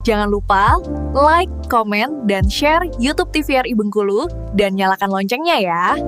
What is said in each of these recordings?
Jangan lupa like, komen, dan share YouTube TVRI Bengkulu dan nyalakan loncengnya ya.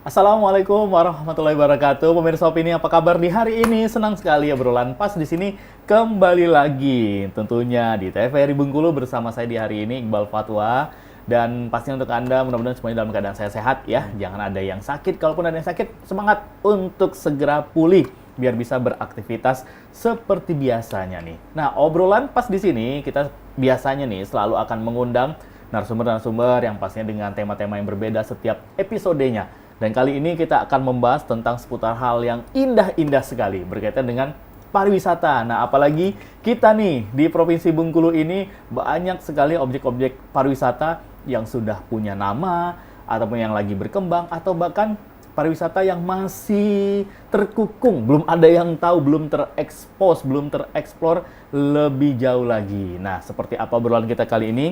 Assalamualaikum warahmatullahi wabarakatuh. Pemirsa Opini, apa kabar di hari ini? Senang sekali ya obrolan pas di sini kembali lagi. Tentunya di TVRI Bengkulu bersama saya di hari ini Iqbal Fatwa. Dan pastinya untuk Anda mudah-mudahan semuanya dalam keadaan sehat ya. Jangan ada yang sakit. Kalaupun ada yang sakit, semangat untuk segera pulih biar bisa beraktivitas seperti biasanya nih. Nah, obrolan pas di sini kita biasanya nih selalu akan mengundang narasumber-narasumber yang pastinya dengan tema-tema yang berbeda setiap episodenya. Dan kali ini kita akan membahas tentang seputar hal yang indah-indah sekali berkaitan dengan pariwisata. Nah, apalagi kita nih di Provinsi Bengkulu ini banyak sekali objek-objek pariwisata yang sudah punya nama ataupun yang lagi berkembang atau bahkan pariwisata yang masih terkukung, belum ada yang tahu, belum terekspos, belum tereksplor lebih jauh lagi. Nah, seperti apa obrolan kita kali ini?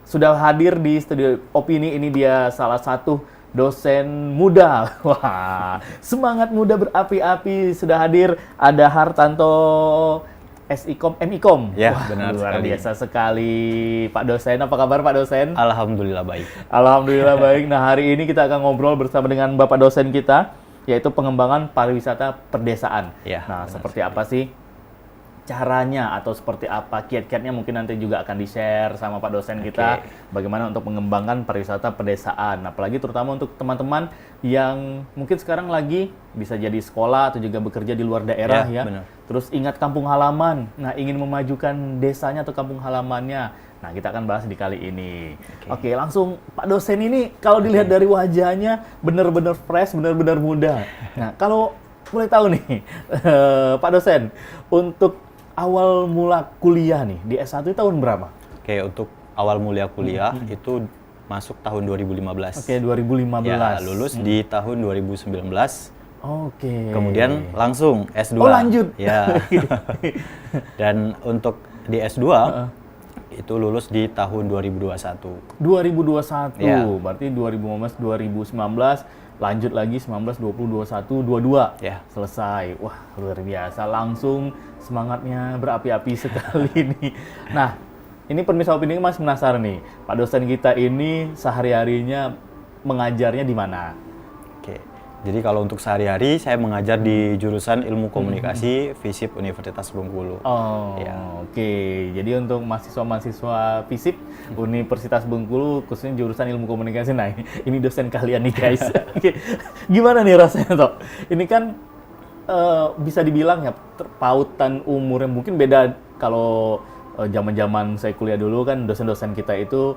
Sudah hadir di studio Opini, ini dia salah satu dosen muda. Wah, semangat muda berapi-api sudah hadir. Ada Hartanto SIKOM, MIKOM. Ya, wah, benar luar sekali. biasa sekali Pak dosen. Apa kabar Pak dosen? Alhamdulillah baik. Alhamdulillah baik. Nah, hari ini kita akan ngobrol bersama dengan Bapak dosen kita, yaitu pengembangan pariwisata perdesaan. Ya, Nah, benar seperti sekali. apa sih caranya atau seperti apa kiat-kiatnya mungkin nanti juga akan di-share sama Pak dosen kita bagaimana untuk mengembangkan pariwisata pedesaan, apalagi terutama untuk teman-teman yang mungkin sekarang lagi bisa jadi sekolah atau juga bekerja di luar daerah ya. Benar. Terus ingat kampung halaman, nah ingin memajukan desanya atau kampung halamannya. Nah, kita akan bahas di kali ini. Oke, langsung Pak dosen ini kalau dilihat dari wajahnya benar-benar fresh, benar-benar muda. Nah, kalau boleh tahu nih Pak dosen, untuk awal mula kuliah nih di S1 itu tahun berapa? Oke, untuk awal mulai kuliah itu masuk tahun 2015. Oke, 2015. Ya, lulus di tahun 2019. Oke. Kemudian langsung S2. Oh, lanjut. Ya. Dan untuk di S2 itu lulus di tahun 2021. 2021. Ya. Berarti 2015, 2019 lanjut lagi 19, 20, 21, 22. Ya. Selesai. Wah, luar biasa. Langsung semangatnya berapi-api sekali nih. Nah, ini pemirsa Opini masih penasaran nih. Pak dosen kita ini sehari-harinya mengajarnya di mana? Oke. Jadi kalau untuk sehari-hari saya mengajar di jurusan Ilmu Komunikasi FISIP Universitas Bengkulu. Oh, Ya. oke. Jadi untuk mahasiswa-mahasiswa FISIP Universitas Bengkulu, khususnya jurusan Ilmu Komunikasi, nah ini dosen kalian nih guys. Oke. Gimana nih rasanya toh? Ini kan bisa dibilang ya terpautan umurnya mungkin beda kalau zaman-zaman saya kuliah dulu kan dosen-dosen kita itu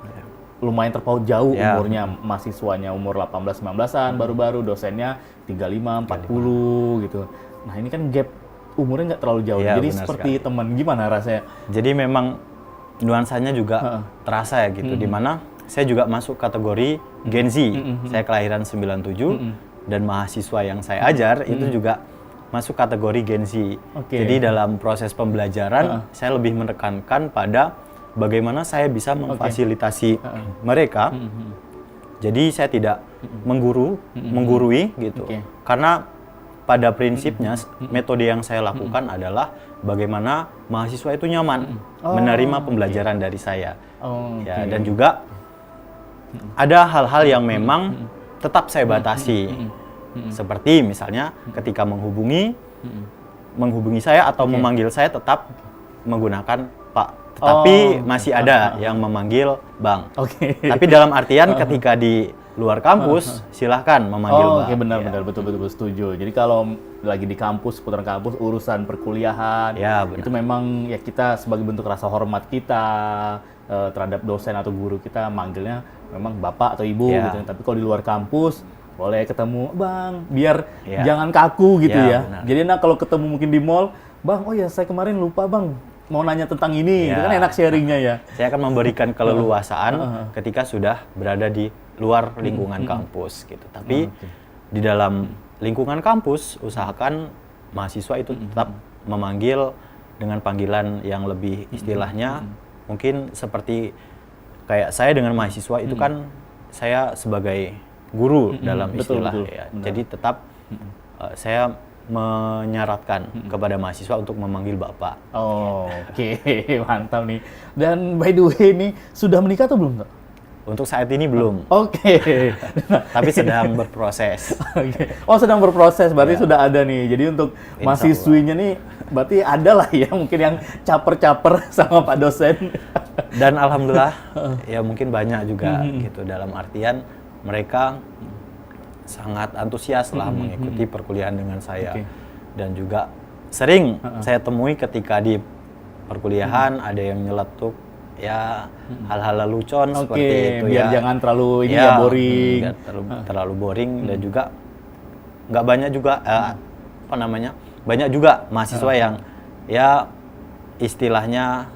lumayan terpaut jauh umurnya, mahasiswanya umur 18-19an, baru-baru dosennya 35, 40 gitu. Nah, ini kan gap umurnya nggak terlalu jauh. Ya, jadi benar seperti sekali. teman, gimana rasanya? Jadi memang nuansanya juga terasa ya gitu, dimana saya juga masuk kategori Gen Z. Saya kelahiran 97 dan mahasiswa yang saya ajar itu juga masuk kategori Gen Z. Jadi dalam proses pembelajaran saya lebih menekankan pada bagaimana saya bisa memfasilitasi mereka. Jadi saya tidak menggurui gitu. Karena pada prinsipnya metode yang saya lakukan adalah bagaimana mahasiswa itu nyaman menerima pembelajaran dari saya. Ya, dan juga ada hal-hal yang memang tetap saya batasi. Seperti misalnya ketika menghubungi saya atau memanggil saya tetap menggunakan Pak. Tetapi masih ada yang memanggil Bang. Tapi dalam artian ketika di luar kampus silahkan memanggil Bang. Oke, benar-benar betul setuju. Jadi kalau lagi di kampus, seputaran kampus, urusan perkuliahan, itu memang ya kita sebagai bentuk rasa hormat kita terhadap dosen atau guru kita manggilnya memang Bapak atau Ibu gitu. Tapi kalau di luar kampus boleh ketemu Bang, biar jangan kaku gitu ya. Benar. Jadi kalau ketemu mungkin di mall, Bang, oh ya saya kemarin lupa Bang, mau nanya tentang ini, itu kan enak sharingnya ya. Saya akan memberikan keleluasaan ketika sudah berada di luar lingkungan kampus gitu. Tapi di dalam lingkungan kampus usahakan mahasiswa itu tetap memanggil dengan panggilan yang lebih istilahnya mungkin seperti kayak saya dengan mahasiswa itu kan saya sebagai guru dalam istilah betul, ya. benar. Jadi tetap saya menyaratkan kepada mahasiswa untuk memanggil Bapak. Oh, oke, mantap nih. Dan by the way ini sudah menikah atau belum, Tok? Untuk saat ini belum, Oke. tapi sedang berproses. Oke. Oh, sedang berproses, berarti Ya. sudah ada nih. Jadi untuk Insya mahasiswinya nih, berarti ada lah ya mungkin yang caper-caper sama Pak dosen. Dan alhamdulillah ya mungkin banyak juga gitu, dalam artian mereka sangat antusias lah mengikuti perkuliahan dengan saya. Oke. Dan juga sering saya temui ketika di perkuliahan ada yang nyeletuk ya hal-hal lelucon seperti itu biar ya. jangan terlalu ini ya boring. Nggak terlalu boring dan juga nggak banyak juga apa namanya, banyak juga mahasiswa yang ya istilahnya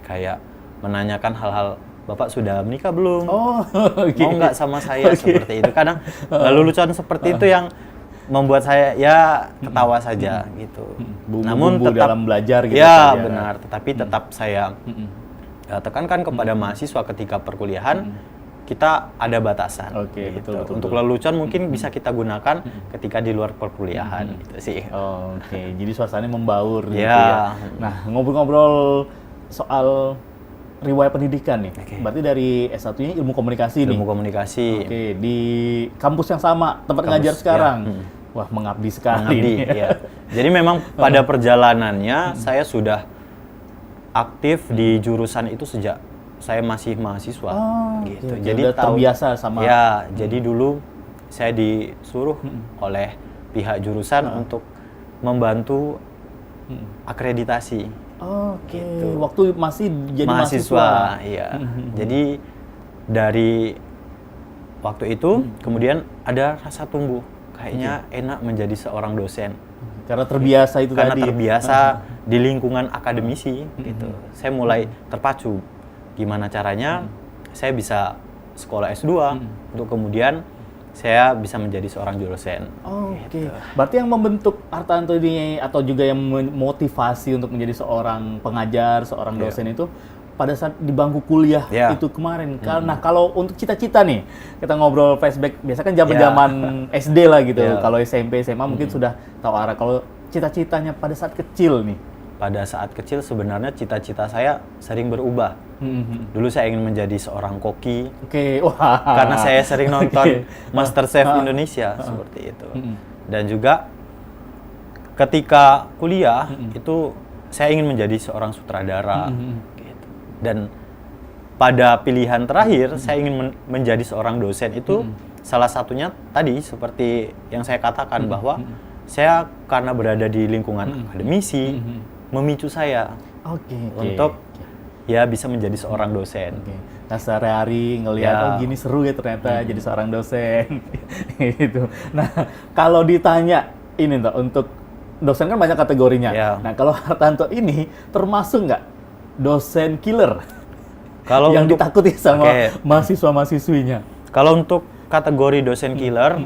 kayak menanyakan hal-hal, Bapak sudah menikah belum? Oh, oke. Mau nggak sama saya? Oke. Seperti itu. Kadang lelucon seperti itu yang membuat saya ya ketawa saja gitu. Bumbu-bumbu dalam belajar gitu ya kan, ya. benar, tetapi tetap saya tekankan kepada mahasiswa ketika perkuliahan kita ada batasan. Oke, gitu. betul. Untuk lelucon mungkin bisa kita gunakan ketika di luar perkuliahan gitu sih. Oh, oke, jadi suasananya membaur gitu Ya. ya. Nah, ngobrol-ngobrol soal riwayat pendidikan nih. Oke. Berarti dari S1-nya ilmu komunikasi nih. Ilmu komunikasi. Oke, di kampus yang sama, tempat Kampus, ngajar sekarang. ya. Wah, mengabdi sekali. Mengabdi, nih. ya. Jadi memang pada perjalanannya saya sudah aktif di jurusan itu sejak saya masih mahasiswa. Oh, gitu. oke. Jadi Udah terbiasa sama. Ya, jadi dulu saya disuruh oleh pihak jurusan untuk membantu akreditasi. Oke, Gitu. waktu masih jadi mahasiswa. Iya. Jadi dari waktu itu kemudian ada rasa tumbuh. Kayaknya enak menjadi seorang dosen. Karena terbiasa itu Karena tadi. terbiasa di lingkungan akademisi gitu. Saya mulai terpacu gimana caranya saya bisa sekolah S2 untuk kemudian saya bisa menjadi seorang dosen. Oke. Berarti yang membentuk Hartanto ini atau juga yang memotivasi untuk menjadi seorang pengajar, seorang dosen itu pada saat di bangku kuliah Ya. itu kemarin. Nah, kalau untuk cita-cita nih, kita ngobrol flashback, biasa kan zaman-zaman SD lah gitu. Ya. Kalau SMP, SMA mungkin sudah tahu arah. Kalau cita-citanya pada saat kecil nih. Pada saat kecil sebenarnya cita-cita saya sering berubah. Dulu saya ingin menjadi seorang koki Oke, wah. karena saya sering nonton Oke. MasterChef Indonesia seperti itu. Dan juga ketika kuliah itu saya ingin menjadi seorang sutradara. Gitu. Dan pada pilihan terakhir saya ingin menjadi seorang dosen itu salah satunya tadi seperti yang saya katakan bahwa saya karena berada di lingkungan akademisi memicu saya untuk ya bisa menjadi seorang dosen. Oke. Nah, sehari-hari ngelihat Ya. oh gini seru ya ternyata jadi seorang dosen. Gitu. Nah, kalau ditanya ini toh untuk dosen kan banyak kategorinya. Ya. Nah, kalau Hartanto ini termasuk nggak dosen killer Kalau yang untuk ditakuti sama Oke. mahasiswa-mahasiswinya? kalau untuk kategori dosen killer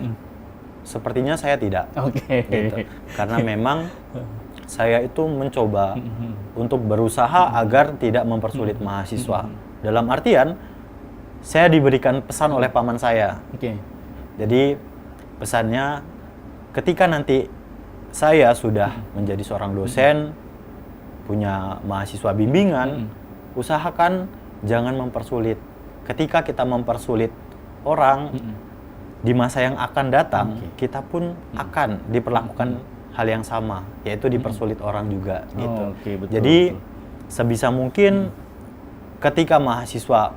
sepertinya saya tidak. Oke. Gitu. Karena memang saya itu mencoba untuk berusaha agar tidak mempersulit mahasiswa. Dalam artian, saya diberikan pesan oleh paman saya. Oke. Jadi pesannya, ketika nanti saya sudah menjadi seorang dosen, punya mahasiswa bimbingan, usahakan jangan mempersulit. Ketika kita mempersulit orang, di masa yang akan datang, kita pun akan diperlakukan hal yang sama, yaitu dipersulit orang juga gitu. Oke, betul, Jadi betul. sebisa mungkin ketika mahasiswa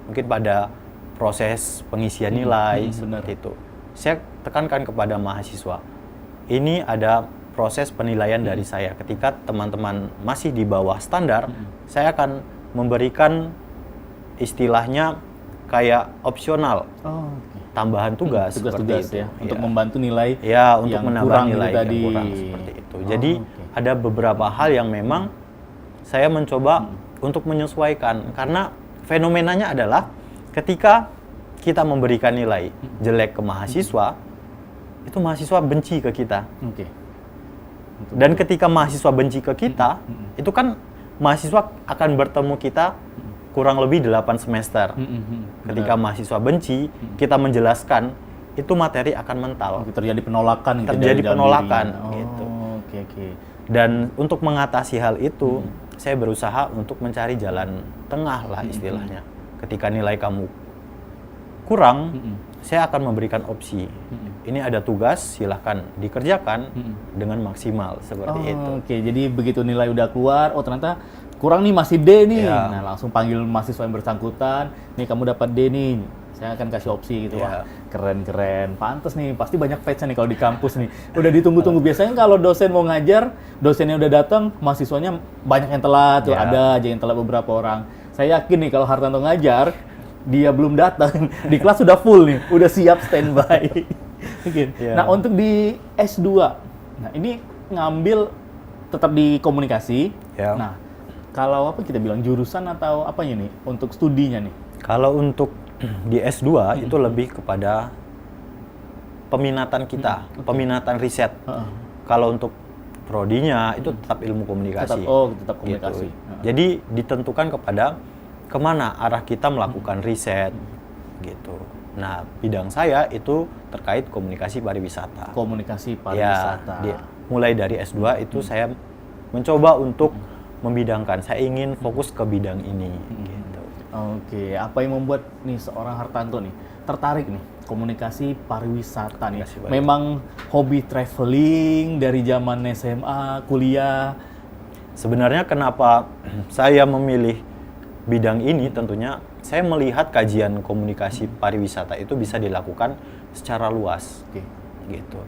mungkin pada proses pengisian nilai seperti itu, saya tekankan kepada mahasiswa, ini ada proses penilaian dari saya. Ketika teman-teman masih di bawah standar, saya akan memberikan istilahnya kayak opsional, Oh, oke. tambahan tugas seperti Tugas-tugas itu. ya, untuk Iya. membantu nilai Ya, untuk yang menambah kurang nilai itu yang tadi. kurang seperti itu. Oh, Jadi oke. ada beberapa hal yang memang saya mencoba untuk menyesuaikan karena fenomenanya adalah ketika kita memberikan nilai jelek ke mahasiswa itu mahasiswa benci ke kita. Oke. Dan ketika mahasiswa benci ke kita, itu kan mahasiswa akan bertemu kita kurang lebih 8 semester. Ketika mahasiswa benci, kita menjelaskan, itu materi akan mental. Terjadi penolakan gitu. Terjadi dari dalam penolakan dirinya. gitu. Oke. Dan untuk mengatasi hal itu, saya berusaha untuk mencari jalan tengah lah istilahnya. Ketika nilai kamu kurang, saya akan memberikan opsi. Ini ada tugas, silahkan dikerjakan dengan maksimal seperti itu. Oke, jadi begitu nilai udah keluar, oh ternyata kurang nih, masih D nih. Ya. Nah, langsung panggil mahasiswa yang bersangkutan, nih kamu dapat D nih. Saya akan kasih opsi gitu. Ya. Wah, keren. Pantes nih, pasti banyak fans nih kalau di kampus nih. Udah ditunggu-tunggu. Biasanya kalau dosen mau ngajar, dosennya udah datang, mahasiswanya banyak yang telat tuh, Ya. ada aja yang telat beberapa orang. Saya yakin nih kalau Hartanto ngajar, dia belum datang, di kelas sudah full nih, udah siap standby. Mungkin. Ya. Nah, untuk di S2, nah ini ngambil tetap di komunikasi. Ya. Nah, kalau apa kita bilang jurusan atau apanya nih untuk studinya nih? Kalau untuk di S2 itu lebih kepada peminatan kita, peminatan riset. Kalau untuk prodinya itu tetap ilmu komunikasi. Tetap komunikasi. Gitu. Jadi ditentukan kepada kemana arah kita melakukan riset, gitu. Nah, bidang saya itu terkait komunikasi pariwisata. Komunikasi pariwisata. Ya, mulai dari S2 itu saya mencoba untuk membidangkan. Saya ingin fokus ke bidang ini. Gitu. Oke, apa yang membuat nih seorang Hartanto nih tertarik nih komunikasi pariwisata nih? Komunikasi pariwisata. Memang hobi traveling dari zaman SMA, kuliah. Sebenarnya kenapa saya memilih bidang ini, tentunya saya melihat kajian komunikasi pariwisata itu bisa dilakukan secara luas. Oke. Gitu.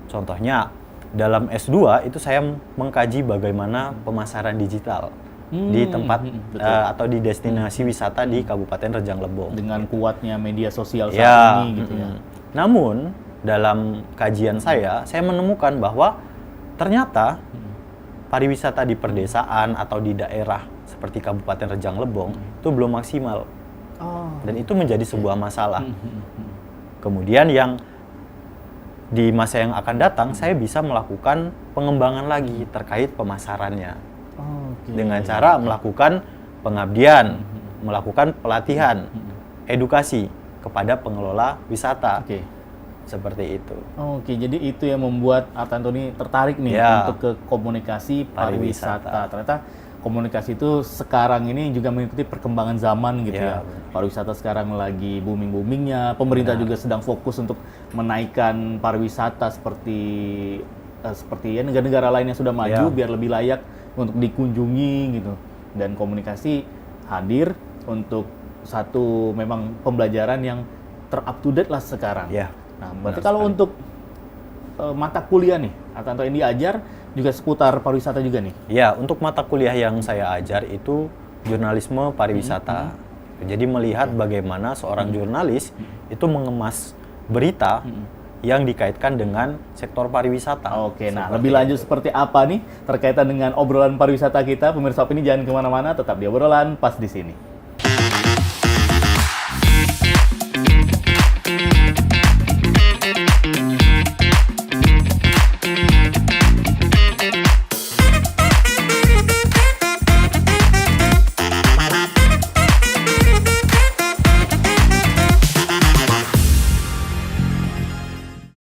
Contohnya dalam S2 itu saya mengkaji bagaimana pemasaran digital di tempat atau di destinasi wisata di Kabupaten Rejang Lebong. Dengan kuatnya media sosial saat Ya, ini gitu ya. Namun dalam kajian saya menemukan bahwa ternyata pariwisata di perdesaan atau di daerah seperti Kabupaten Rejang Lebong itu belum maksimal. Dan itu menjadi sebuah masalah. Kemudian yang di masa yang akan datang saya bisa melakukan pengembangan lagi terkait pemasarannya. Dengan cara melakukan pengabdian, melakukan pelatihan, edukasi kepada pengelola wisata. Oke. Seperti itu. Oke, jadi itu yang membuat Hartanto ini tertarik nih Ya. untuk ke komunikasi pariwisata. Pariwisata. Ternyata komunikasi itu sekarang ini juga mengikuti perkembangan zaman gitu ya. Ya, benar. Pariwisata sekarang lagi booming-boomingnya. Pemerintah juga sedang fokus untuk menaikkan pariwisata seperti ya negara-negara lain yang sudah maju Ya. biar lebih layak untuk dikunjungi gitu. Dan komunikasi hadir untuk satu memang pembelajaran yang ter-up to date lah sekarang. Ya. Nah, berarti benar kalau sekali. untuk mata kuliah nih, atau yang diajar juga seputar pariwisata juga nih. Ya, untuk mata kuliah yang saya ajar itu jurnalisme pariwisata. Jadi melihat bagaimana seorang jurnalis itu mengemas berita yang dikaitkan dengan sektor pariwisata. Oke, nah Seperti lebih lanjut itu. seperti apa nih terkaitan dengan obrolan pariwisata kita? Pemirsa ini jangan kemana-mana, tetap di obrolan pas di sini.